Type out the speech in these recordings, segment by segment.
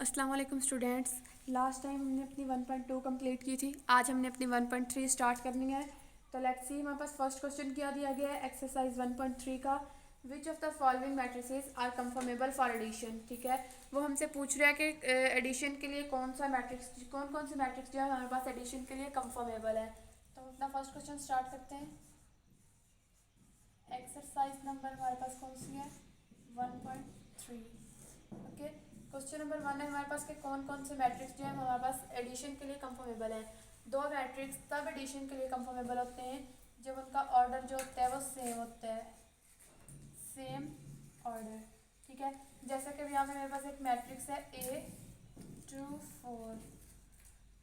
अस्सलाम वालेकुम students. Last time हमने अपनी 1.2 कंप्लीट की थी। आज हमने अपनी 1.3 स्टार्ट करनी है। तो लेट्स सी, हमारे पास फर्स्ट क्वेश्चन क्या दिया गया है एक्सरसाइज 1.3 का। Which of the following matrices are conformable for addition. ठीक है, वो हमसे पूछ रहा है कि एडिशन के लिए कौन कौन से मैट्रिक्स जो है हमारे पास एडिशन के लिए कंफर्मेबल है। तो हम अपना फर्स्ट क्वेश्चन स्टार्ट करते हैं। एक्सरसाइज नंबर हमारे पास कौन सी है 1.3। ओके, क्वेश्चन नंबर 1 है हमारे पास के कौन कौन से मैट्रिक्स जो है हमारे पास एडिशन के लिए कंफर्मेबल है। दो मैट्रिक्स तब एडिशन के लिए कंफर्मेबल होते हैं जब उनका ऑर्डर जो होता है वो सेम होता है, सेम ऑर्डर। ठीक है, जैसे कि यहाँ पे मेरे पास एक मैट्रिक्स है A2 4,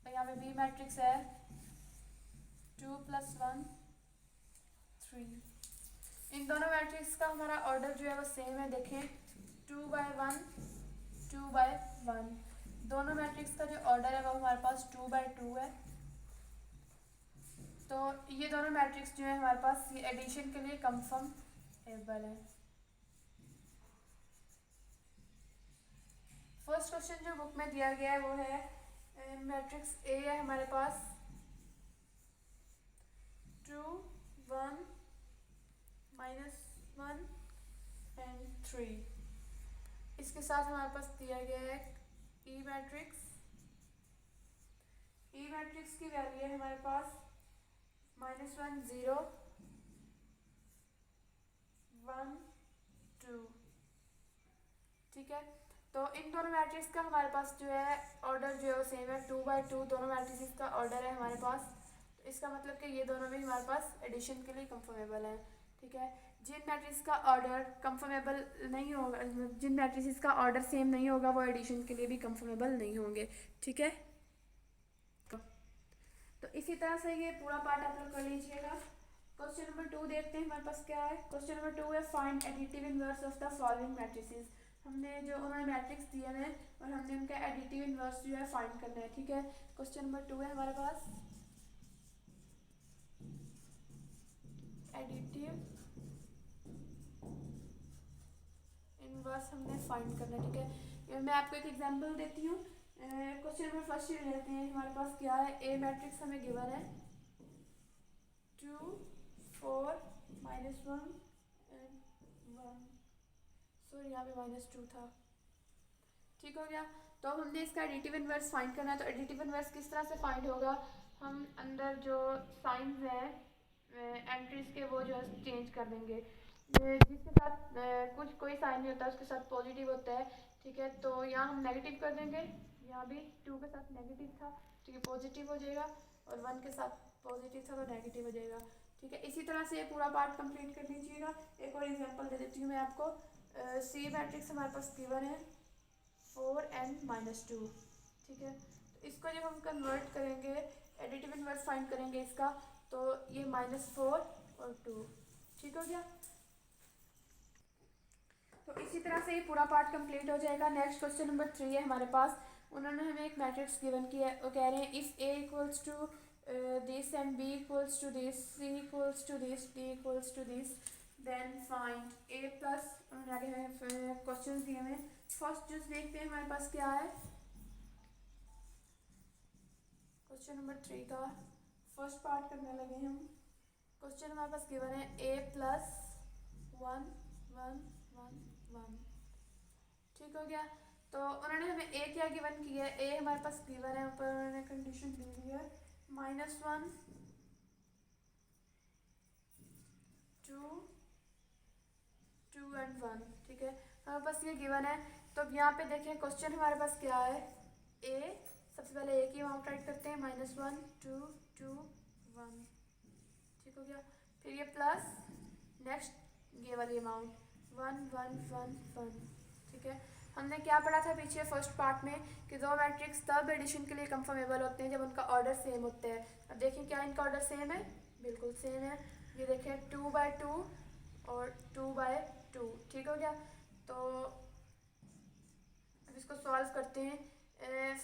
और यहाँ पे बी मैट्रिक्स है 2+1 3। इन दोनों मैट्रिक्स का हमारा ऑर्डर जो है वो सेम है। देखें 2/1 2/1, दोनों मैट्रिक्स का जो ऑर्डर है वो हमारे पास 2/2 है। तो ये दोनों मैट्रिक्स जो है हमारे पास ये एडिशन के लिए कंफर्मेबल है। फर्स्ट क्वेश्चन जो बुक में दिया गया है वो है मैट्रिक्स ए है हमारे पास 2 1 -1 एंड 3। इसके साथ हमारे पास दिया गया है ई मैट्रिक्स। ई मैट्रिक्स की वैल्यू है हमारे पास -1 0 1 2। ठीक है, तो इन दोनों मैट्रिक्स का हमारे पास जो है ऑर्डर जो है वो सेम है 2/2, दोनों मैट्रिक्स का ऑर्डर है हमारे पास। तो इसका मतलब कि ये दोनों भी हमारे पास एडिशन के लिए कंफर्मेबल है। ठीक है, जिन मैट्रिक्स का ऑर्डर कंफर्मेबल नहीं होगा, जिन मैट्रिक्स का ऑर्डर सेम नहीं होगा वो एडिशन के लिए भी कंफर्मेबल नहीं होंगे। ठीक है, तो इसी तरह से ये पूरा पार्ट आप लोग कर लीजिएगा। क्वेश्चन नंबर 2 देखते हैं हमारे पास क्या है। क्वेश्चन नंबर 2 है find additive inverse of the following matrices. हमने जो उन्होंने मैट्रिक्स दिए हैं और हमने उनका एडिटिव इनवर्स जो है फाइंड करना है। ठीक है, क्वेश्चन नंबर 2 है हमारे पास एडिटिव इनवर्स हमने फाइंड करना है। ठीक है, मैं आपको एक एग्जांपल देती हूँ। क्वेश्चन नंबर फर्स्ट ये लेते हैं हमारे पास क्या है। ए मैट्रिक्स हमें गिवन है 2 4 -1 एंड 1। सॉरी, यहाँ पे -2 था। ठीक हो गया, तो अब हमने इसका एडिटिव इनवर्स फाइंड करना है। तो एडिटिव इनवर्स किस तरह से फाइंड होगा, हम अंदर जो साइंस हैं एंट्रीज के वो जो है चेंज कर देंगे। जिसके साथ कुछ कोई साइन नहीं होता उसके साथ पॉजिटिव होता है। ठीक है, तो यहाँ हम नेगेटिव कर देंगे। यहाँ भी 2 के साथ नेगेटिव था तो ये पॉजिटिव हो जाएगा, और 1 के साथ पॉजिटिव था तो नेगेटिव हो जाएगा। ठीक है, इसी तरह से ये पूरा पार्ट कंप्लीट कर लीजिएगा। एक और एग्जांपल दे देती हूँ मैं आपको। सी मैट्रिक्स हमारे पास गिवन है 4n-2। ठीक है, तो इसको जब हम कन्वर्ट करेंगे, एडिटिव इनवर्स फाइंड करेंगे इसका, तो ये -4 और 2। ठीक हो गया, तो इसी तरह से ये पूरा पार्ट कंप्लीट हो जाएगा। नेक्स्ट क्वेश्चन नंबर 3 है हमारे पास। उन्होंने हमें एक मैट्रिक्स गिवन किया है। वो कह रहे हैं if A equals to this and B equals to this, C equals to this, D equals to this, then find A plus. उन्होंने आगे हमें क्वेश्चन दिए हैं। फर्स्ट जो देखते हैं हमारे पास क्या है। क्वेश्चन नंबर 3 का फर्स्ट पार्ट करने लगे हम। क्वेश्चन हमारे पास गिवन है A+1 1 1 1। ठीक हो गया, तो उन्होंने हमें ए क्या गिवन किया है। ए हमारे पास गिवन है, ऊपर उन्होंने कंडीशन दी हुई है -1 2 2 एंड 1। ठीक है, हमारे पास ये गिवन है। तो अब यहाँ पे देखें क्वेश्चन हमारे पास क्या है। ए, सबसे पहले ए की अमाउंट राइट करते हैं -1 2 2 1। ठीक हो गया, फिर ये प्लस नेक्स्ट ये वाली अमाउंट 1 1 1 1। ठीक है, हमने क्या पढ़ा था पीछे फर्स्ट पार्ट में कि दो मैट्रिक्स तब एडिशन के लिए कंफर्मेबल होते हैं जब उनका ऑर्डर सेम होता है। अब देखिए क्या इनका ऑर्डर सेम है, बिल्कुल सेम है। ये देखें 2/2 और 2/2। ठीक हो गया, तो अब इसको सॉल्व करते हैं।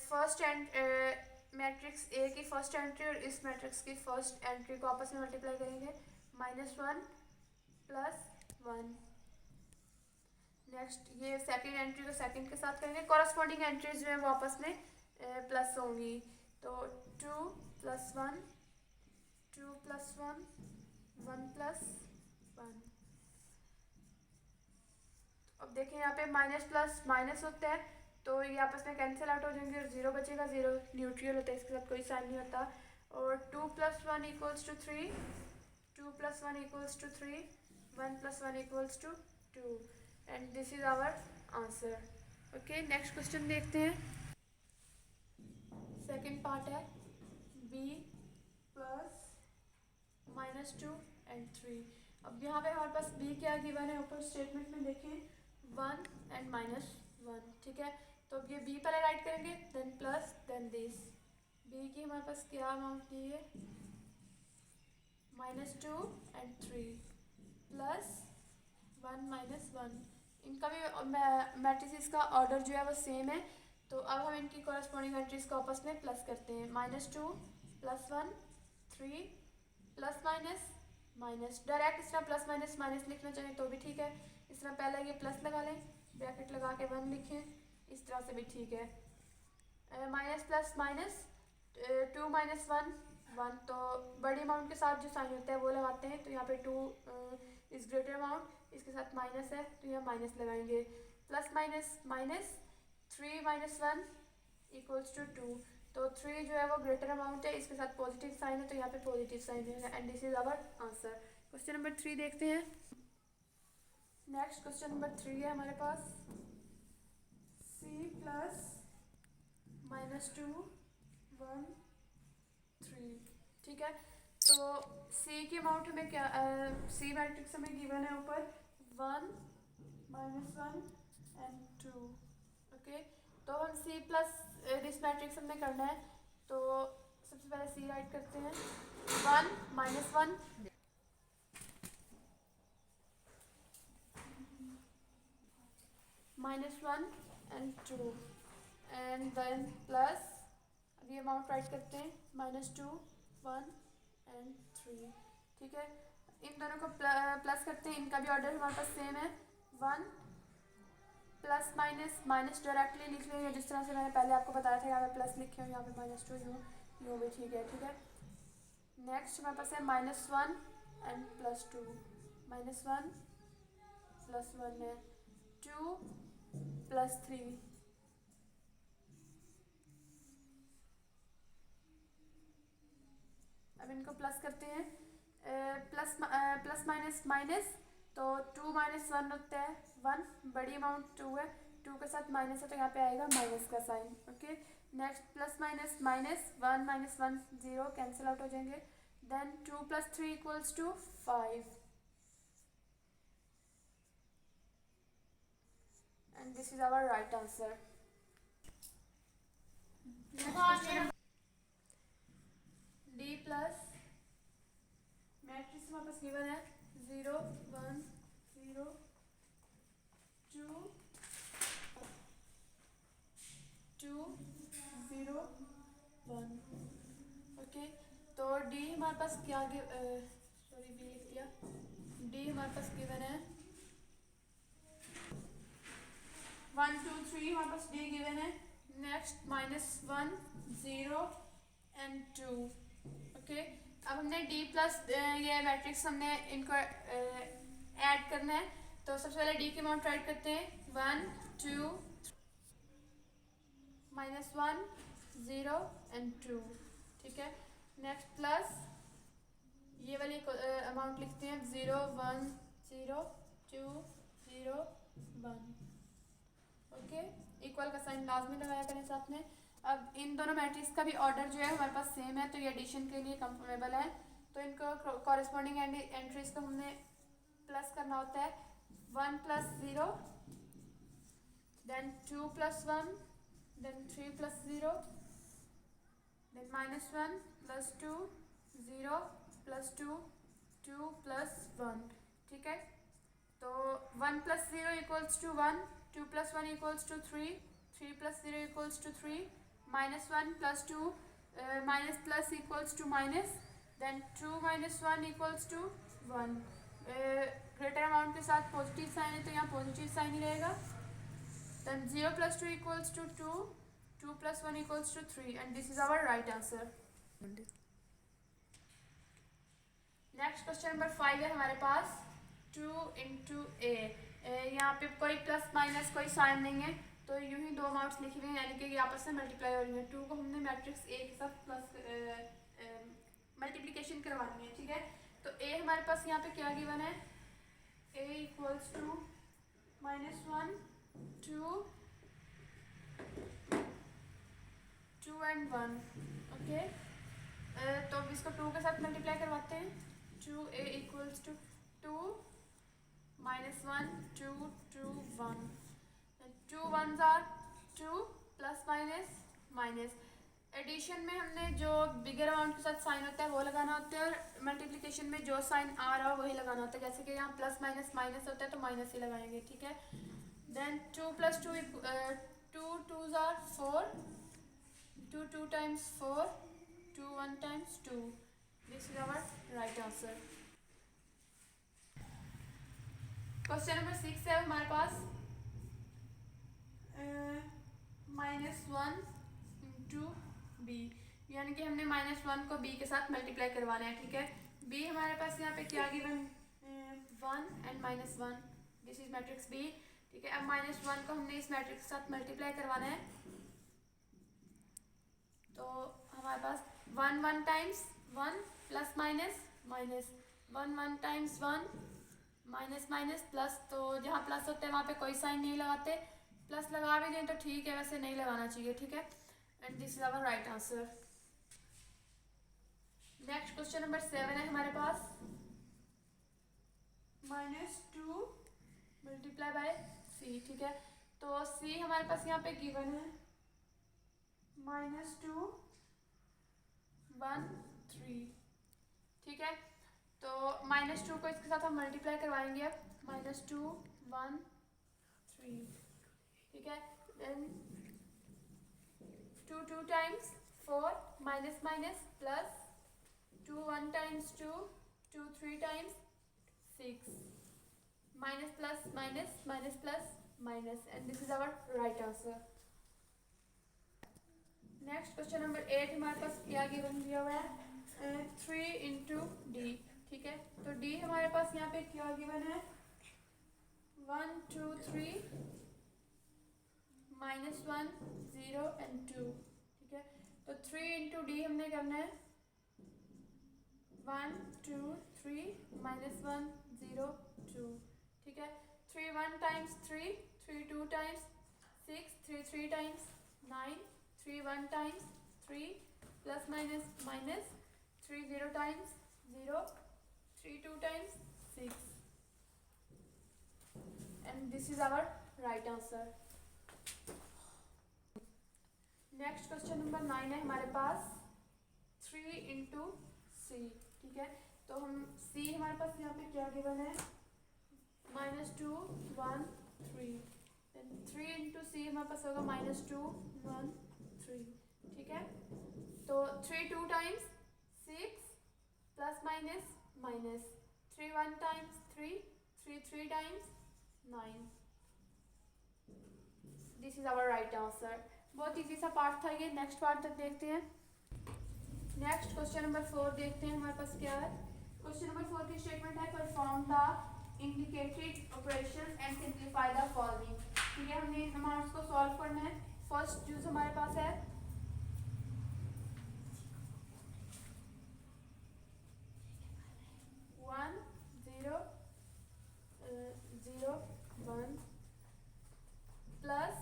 फर्स्ट एंड मैट्रिक्स ए की फर्स्ट एंट्री और इस मैट्रिक्स की फर्स्ट एंट्री को आपस में मल्टीप्लाई करेंगे -1 + 1। नेक्स्ट ये सेकंड एंट्री को सेकंड के साथ करेंगे, कॉरस्पॉन्डिंग एंट्रीज जो है वो आपस में प्लस होंगी। तो 2 + 1 2 + 1 1 + 1। अब देखें यहाँ पे माइनस प्लस माइनस होता है तो ये आपस में कैंसिल आउट हो जाएंगे और जीरो बचेगा, जीरो न्यूट्रल होता है, इसके साथ कोई साइन नहीं होता। और 2 + 1 = 3 2 + 1 = 3 1 + 1 = 2 and this is our answer. Okay, next question देखते हैं। सेकेंड पार्ट है b + -2 and 3। अब यहाँ पे हमारे पास b क्या गिवन है, ऊपर स्टेटमेंट में देखें 1 and -1, ठीक है। तो अब ये b पहले राइट करेंगे, then plus, then this. b की हमारे पास क्या अमाउंट दी है, -2 and 3 + 1 - 1। इनका भी मैट्रिसेस का ऑर्डर जो है वो सेम है, तो अब हम इनकी कॉरस्पॉन्डिंग एंट्रीज को आपस में प्लस करते हैं। -2 + 1 3 ± माइनस, डायरेक्ट इस तरह प्लस माइनस माइनस लिखना चाहें तो भी ठीक है, इस तरह पहले ये प्लस लगा लें, ब्रैकेट लगा के 1 लिखें, इस तरह से भी ठीक है। माइनस प्लस माइनस 2 - 1 1, तो बड़ी अमाउंट के साथ जो साइन होता है वो लगाते हैं। तो यहाँ पे 2 इज ग्रेटर अमाउंट, इसके साथ माइनस है तो यहाँ माइनस लगाएंगे। प्लस माइनस माइनस 3 - 1 = 2, तो 3 जो है वो ग्रेटर अमाउंट है, इसके साथ पॉजिटिव साइन है तो यहाँ पे पॉजिटिव साइन है and this is our answer. Question number 3 देखते हैं। नेक्स्ट क्वेश्चन नंबर 3 है हमारे पास c + -2 1 3, ठीक है। तो c की अमाउंट हमें क्या, c मैट्रिक्स हमें गिवन है ऊपर 1 -1 and 2। ओके, तो हम c प्लस दिस मैट्रिक्स हमने करना है, तो सबसे पहले c राइट करते हैं 1 - 1 -1 and 2 एंड देन प्लस, अब ये अमाउंट राइट करते हैं -2 1 and 3, ठीक है। इन दोनों को प्लस करते हैं, इनका भी ऑर्डर हमारे पास सेम है। 1 प्लस माइनस माइनस डायरेक्टली लिख लेंगे, जिस तरह से मैंने पहले आपको बताया था, यहाँ पे प्लस लिखे हो, यहाँ पे -2 यूँ भी ठीक है, ठीक है। नेक्स्ट हमारे पास है -1 एंड +2, -1 + 1 है 2 + 3, अब इनको प्लस करते हैं, प्लस माइनस माइनस, तो 2 - 1 होता है 1, बड़ी अमाउंट 2 है, 2 के साथ माइनस है तो यहाँ पे आएगा माइनस का sign. Okay, next plus minus minus 1 - 1 0, cancel out हो जाएंगे। Then 2 + 3 = 5 and this is our right answer. D plus matrix हमारे पास गिवन है 0 1 0 2 2 0 1। ओके, तो डी हमारे पास क्या सॉरी बी लिख दिया, डी हमारे पास गिवन है 1 2 3, हमारे पास डी गिवन है। Next -1 0 and 2। ओके, अब हमने डी प्लस ये मैट्रिक्स हमने इनको ऐड करना है, तो सबसे पहले डी की अमाउंट राइट करते हैं 1 2 -1 0 एंड 2, ठीक है। नेक्स्ट प्लस ये वाली अमाउंट लिखते हैं 0 1 0 2 0 1। ओके, इक्वल का साइन लाजमी लगाया करें साथ में। अब इन दोनों मैट्रिक्स का भी ऑर्डर जो है हमारे पास सेम है, तो ये एडिशन के लिए कंफर्मेबल है, तो इनको कॉरेस्पॉन्डिंग एंट्रीज को हमने प्लस करना होता है। 1 + 0 देन 2 + 1 देन 3 + 0 देन -1 + 2 0 + 2 2 + 1, ठीक है। तो 1 + 0 = 1, 2 + 1 = 3 3 + 0 = 3, -1 + 2 minus plus equals to minus, then 2 - 1 = 1, greater amount के साथ पॉजिटिव साइन है तो यहाँ पॉजिटिव साइन ही रहेगा। Then 0 + 2 = 2, 2 + 1 = 3 and this is our right answer. Next question number 5 है हमारे पास 2 × a। यहाँ पे कोई प्लस माइनस कोई साइन नहीं है तो यूं ही दो अमाउंट्स लिखे हुए हैं यानी कि ये आपस में मल्टीप्लाई हो रही हैं। 2 को हमने मैट्रिक्स a के साथ प्लस मल्टीप्लिकेशन करवानी है, ठीक है। तो a हमारे पास यहाँ पे क्या गिवन है, a = -1 2 2 and 1, ओके। तो अब इसको 2 के साथ मल्टीप्लाई करवाते हैं। 2a = 2 -1 2 2 1 2 1s are 2 plus minus minus. Addition में हमने जो बिगर अमाउंट के साथ साइन होता है वो लगाना होता है और मल्टीप्लिकेशन में जो साइन आ रहा हो वही लगाना होता है। जैसे कि यहाँ प्लस माइनस माइनस होता है तो माइनस ही लगाएंगे, ठीक है। Then 2 + 2 2 2s are 4 2 2 times 4 2 1 times 2, this is our right answer। Question number 6 है हमारे पास -1 × b, यानी कि हमने -1 को b के साथ मल्टीप्लाई करवाना है, ठीक है। b हमारे पास यहाँ पे क्या given 1 and -1, this is matrix b, ठीक है। अब -1 को हमने इस मैट्रिक्स के साथ मल्टीप्लाई करवाना है तो हमारे पास 1 1 times 1 plus minus minus 1 1 times 1 minus minus plus. तो जहाँ प्लस होते हैं वहाँ पे कोई साइन नहीं लगाते, प्लस लगा भी दें तो ठीक है, वैसे नहीं लगाना चाहिए, ठीक है। And this is our right answer. Next question number 7 है हमारे पास -2 × c, ठीक है। तो c हमारे पास यहाँ पे गिवन है -2 1 3, ठीक है। तो -2 को इसके साथ हम मल्टीप्लाई करवाएंगे अब -2 1 3, ठीक है। Then 2 2 times 4 minus minus plus 2 1 times 2 2 3 times 6 minus plus minus minus plus minus and this is our right answer. Next question number 8 हमारे पास क्या गिवन दिया हुआ है 3 × d, ठीक है। तो d हमारे पास यहाँ पे क्या गिवन है 1 2 3 -1 0 and 2, ठीक है। तो 3 × d हमने करना है 1 2 3 -1 0 2, ठीक है। 3 1 times 3 3 2 times 6 3 3 times 9 3 1 times 3 plus minus minus 3 0 times 0 3 2 times 6 and this is our right answer। Next question number 9 है हमारे पास 3 × c, ठीक है। तो हम c हमारे पास यहाँ पे क्या गिवन है -2 1 3, देन 3 × c हमारे पास होगा -2 1 3, ठीक है। तो 3 2 times 6 plus minus minus 3 1 times 3 3 3 times 9, this is our right answer. बहुत इजी सा पार्ट था ये। नेक्स्ट पार्ट तक देखते हैं। नेक्स्ट क्वेश्चन नंबर 4 देखते हैं हमारे पास क्या है। क्वेश्चन नंबर 4 की स्टेटमेंट है perform the indicated operation and simplify the following, ठीक है। हमने इन अमाउंट्स को सॉल्व करना है। फर्स्ट जो हमारे पास है 1 0 0 1 प्लस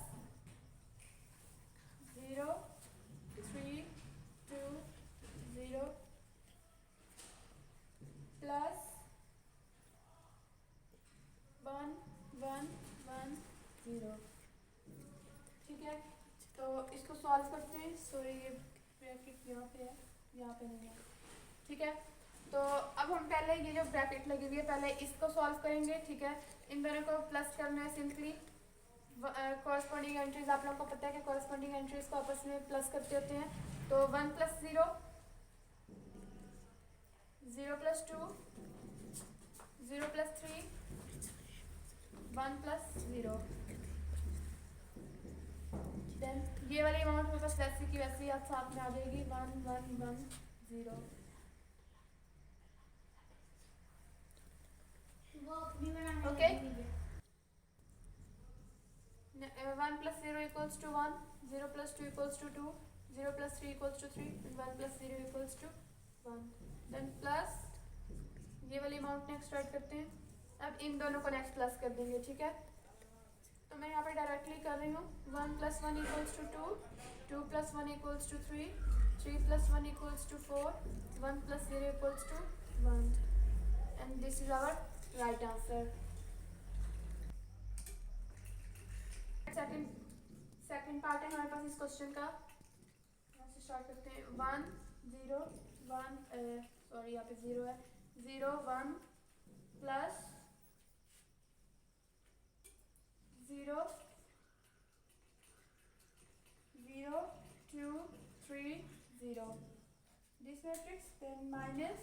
0 3 2 0 प्लस 1 1 1 0, ठीक है। तो इसको सॉल्व करते हैं। सॉरी ये ब्रैकेट यहाँ पे है, यहाँ पे नहीं है, ठीक है। तो अब हम पहले ये जो ब्रैकेट लगी हुई है पहले इसको सॉल्व करेंगे, ठीक है। इन दोनों को प्लस करना है सिंपली। कॉरस्पॉन्डिंग एंट्रीज आप लोग को पता है कि कॉरस्पॉन्डिंग एंट्रीज को आपस में प्लस करते होते हैं। तो 1 + 0 0 + 2 0 प्लस 3 1 प्लस 0। देन ये वाली अमाउंट मेरे पास वैसी की वैसी आप साथ में आ जाएगी 1 1 1 0। Okay 1 plus 0 equals to 1, 0 plus 2 equals to 2, 0 plus 3 equals to 3 and 1 plus 0 equals to 1। Then plus ये वाली अमाउंट नेक्स्ट राइट करते हैं। अब इन दोनों को नेक्स्ट प्लस कर देंगे, ठीक है। तो मैं यहाँ पे डायरेक्टली कर रही हूँ 1 plus 1 equals to 2, 2 plus 1 equals to 3, 3 plus 1 equals to 4, 1 plus 0 equals to 1 and this is our right answer. Second part है हमारे पास इस क्वेश्चन का। यहाँ से स्टार्ट करते हैं 1 0 1 सॉरी यहाँ पे 0 है 0 1 plus 0 0 2 3 0 this matrix then minus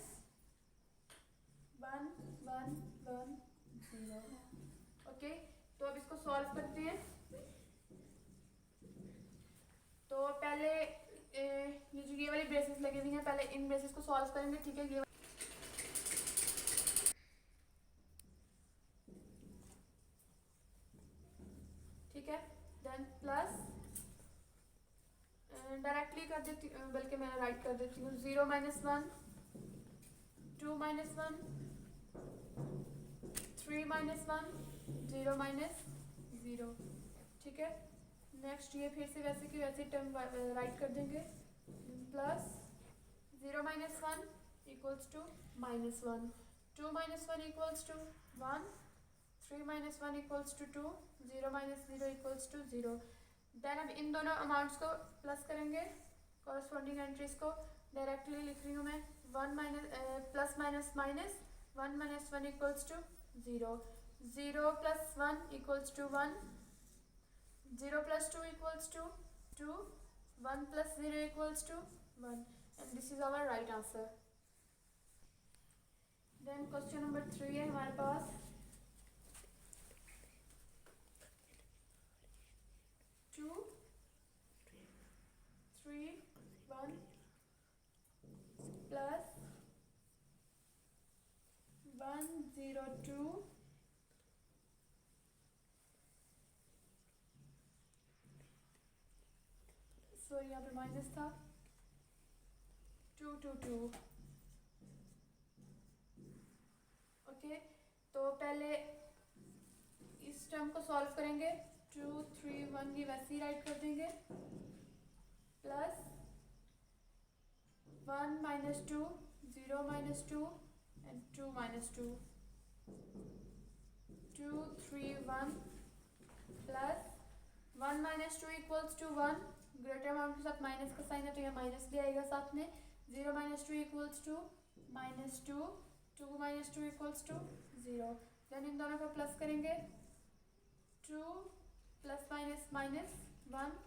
1 1 1 0। Okay तो अब इसको सॉल्व करते हैं। तो पहले ये जो ये वाली ब्रेसेस लगी हुई हैं पहले इन ब्रेसेस को सॉल्व करेंगे, ठीक है। ये ठीक है देन प्लस डायरेक्टली कर देती बल्कि मैं राइट कर देती हूँ 0 माइनस 1 2 माइनस 1 3 माइनस 1 0 माइनस 0, ठीक है। नेक्स्ट ये फिर से वैसे की वैसे टर्म राइट कर देंगे plus 0 minus 1 equals to minus 1, 2 minus 1 equals to 1, 3 minus 1 equals to 2, 0 minus 0 equals to 0। Then अब इन दोनों अमाउंट्स को प्लस करेंगे, कॉरस्पॉन्डिंग एंट्रीज को डायरेक्टली लिख रही हूँ मैं 1 minus plus minus minus 1 minus 1 equals to 0, 0 plus 1 equals to 1, 0 plus 2 equals to 2, 1 plus 0 equals to 1 and this is our right answer. Then question number 3 है हमारे पास 2 3 1 plus 1 0 2 सॉरी यहाँ पे माइनस था 2 2 2। ओके तो पहले इस टर्म को सॉल्व करेंगे 2 3 1 की वैसे ही राइट कर देंगे plus 1 minus 2 0 minus 2 and 2 minus 2 2 3 1 plus 1 minus 2 equals to 1, greater amount के साथ माइनस का साइन है तो यह माइनस भी आएगा साथ में। 0 minus 2 equals to minus 2, 2 minus 2 equals to 0। Then इन दोनों को प्लस करेंगे 2 plus minus minus 1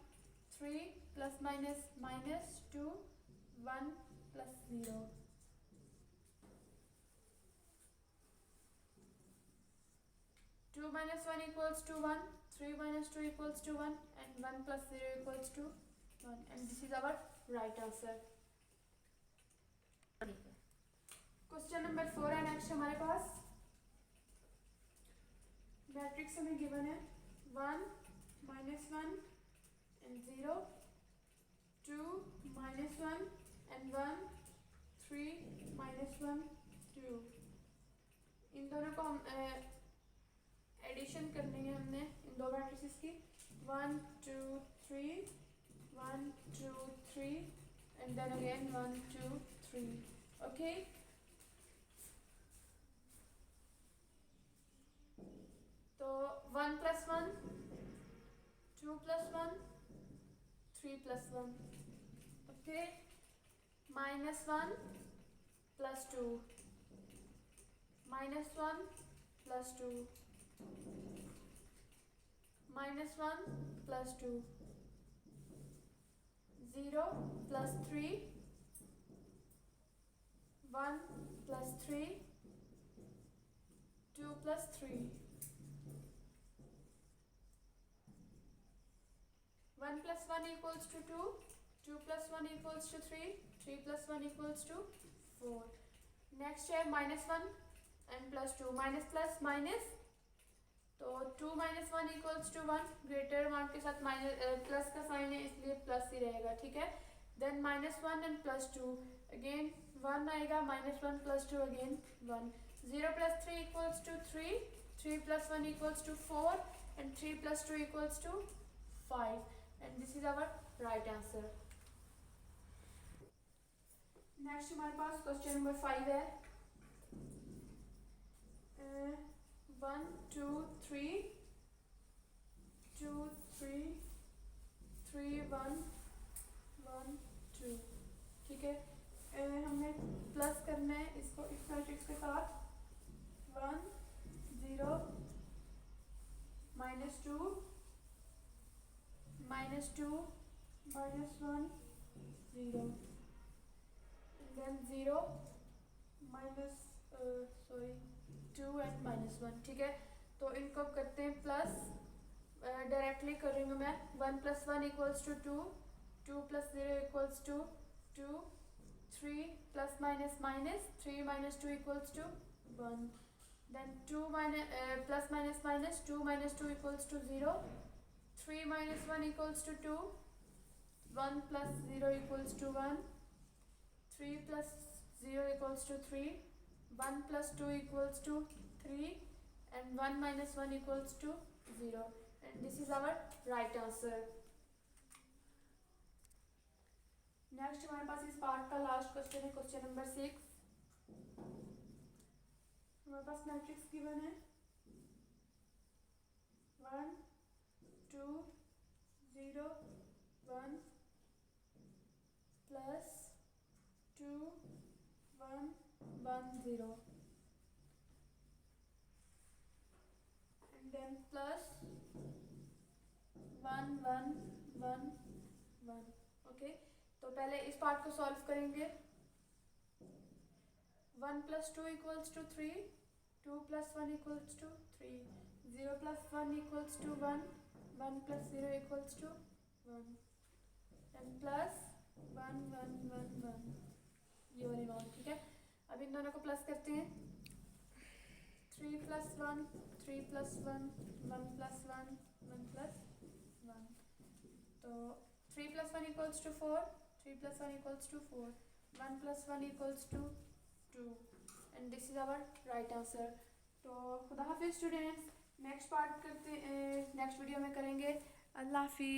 3 plus minus minus 2 1 plus 0। 2 minus 1 equals to 1, 3 minus 2 equals to 1 and 1 plus 0 equals to 1 and this is our right answer. Question number 4 है next हमारे पास। Matrix हमें given है 1 minus 1 and 0, 2 minus 1 and 1, 3 minus 1 2। इन दोनों को हम addition करनी है हमने इन दो मैट्रिसेस की 1 2 3 1 2 3 एंड देन अगेन 1 2 3। ओके तो 1 plus 1 2 plus 1 3 plus 1। Okay minus 1 plus 2 minus 1 plus 2 minus 1 plus 2 0 plus 3 1 plus 3 plus 3. 1 plus 1 equals to 2. 2 plus 1 equals to 3. 3 plus 1 equals to 4. Next है minus one and plus two, minus plus minus, तो 2 minus one equals to 1, greater one के साथ minus plus का sign है इसलिए plus ही रहेगा, ठीक है। Then minus one and plus two, again 1 आएगा, minus one plus two again 1. 0 plus 3 equals to 3. 3 plus 1 equals to 4 and 3 plus 2 equals to 5 and this is our right answer. Next हमारे पास question number 5 है. 1 2 3 2 3 3 1 1 2, ठीक है. हमने plus करना है इसको इस मैट्रिक्स के साथ. 1 0 minus 2 minus 2 minus 1 0 then 0 minus 2 and minus 1, ठीक है. तो इनको अब करते हैं प्लस, डायरेक्टली कर रही हूँ मैं. 1 plus 1 equals to 2. 2 plus 0 equals to 2. 3 plus minus minus, 3 minus 2 equals to 1. Then 2 minus plus minus minus, 2 minus 2 equals to 0. 3 minus 1 equals to 2. 1 plus 0 equals to 1. 3 plus 0 equals to 3. 1 plus 2 equals to 3 and 1 minus 1 equals to 0 and this is our right answer. Next हमारे पास इस part का last question है, question number 6. हमारे पास matrix given है 1 2 0 1 plus 2 1 1 0 and then plus 1 1 1 1. Okay, तो पहले इस part को सॉल्व करेंगे. 1 plus 2 equals to 3. 2 plus 1 equals to 3. 0 plus 1 equals to 1. 1 plus 0 equals to 1 and plus 1 1 1 1, ये वाली नॉन, ठीक है. अब इन दोनों को प्लस करते हैं. 3 plus 1 3 plus 1 1 plus 1 1 plus 1, तो 3 plus 1 equals to 4. 3 plus 1 equals to 4. 1 plus 1 equals to 2 and this is our right answer. तो खुदा हाफिज़ स्टूडेंट्स, नेक्स्ट पार्ट करते नेक्स्ट वीडियो में करेंगे. अल्लाह हाफिज़.